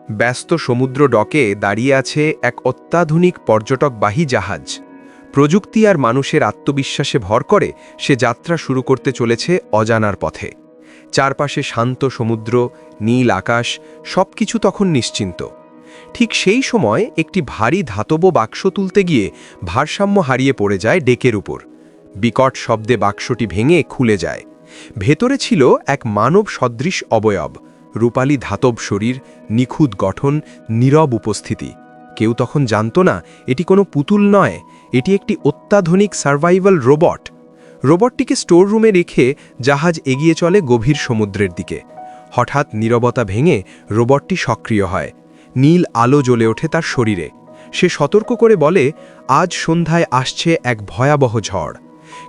ব্যস্ত সমুদ্র ডকে দাঁড়িয়ে আছে এক অত্যাধুনিক পর্যটকবাহী জাহাজ। প্রযুক্তি আর মানুষের আত্মবিশ্বাসে ভর করে সে যাত্রা শুরু করতে চলেছে অজানার পথে। চারপাশে শান্ত সমুদ্র, নীল আকাশ, সবকিছু তখন নিশ্চিন্ত। ঠিক সেই সময় একটি ভারী ধাতব বাক্স তুলতে গিয়ে ভারসাম্য হারিয়ে পড়ে যায় ডেকের উপর। বিকট শব্দে বাক্সটি ভেঙে খুলে যায়। ভেতরে ছিল এক মানব সদৃশ অবয়ব, রূপালী ধাতব শরীর, নিখুঁত গঠন, নীরব উপস্থিতি। কেউ তখন জানত না এটি কোনো পুতুল নয়, এটি একটি অত্যাধুনিক সার্ভাইভাল রোবট। রোবটটিকে স্টোর রুমে রেখে জাহাজ এগিয়ে চলে গভীর সমুদ্রের দিকে। হঠাৎ নীরবতা ভেঙে রোবটটি সক্রিয় হয়। নীল আলো জ্বলে ওঠে তার শরীরে। সে সতর্ক করে বলে, আজ সন্ধ্যায় আসছে এক ভয়াবহ ঝড়।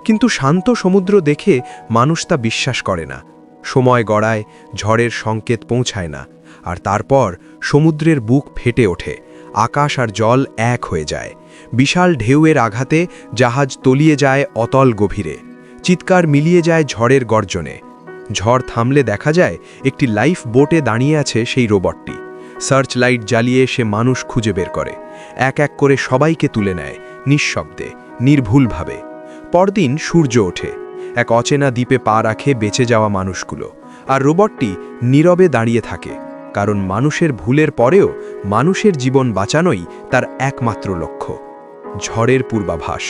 কিন্তু শান্ত সমুদ্র দেখে মানুষ তা বিশ্বাস করে না। সময় গড়ায়, ঝড়ের সংকেত পৌঁছায় না, আর তারপর সমুদ্রের বুক ফেটে ওঠে। আকাশ আর জল এক হয়ে যায়। বিশাল ঢেউয়ের আঘাতে জাহাজ তলিয়ে যায় অতল গভীরে। চিৎকার মিলিয়ে যায় ঝড়ের গর্জনে। ঝড় থামলে দেখা যায় একটি লাইফ বোটে দাঁড়িয়ে আছে সেই রোবটটি। সার্চ লাইট জ্বালিয়ে সে মানুষ খুঁজে বের করে। এক এক করে সবাইকে তুলে নেয়, নিঃশব্দে, নির্ভুলভাবে। পরদিন সূর্য ওঠে। এক অচেনা দ্বীপে পা রাখে বেঁচে যাওয়া মানুষগুলো, আর রোবটটি নীরবে দাঁড়িয়ে থাকে, কারণ মানুষের ভুলের পরেও মানুষের জীবন বাঁচানোই তার একমাত্র লক্ষ্য। ঝড়ের পূর্বাভাস।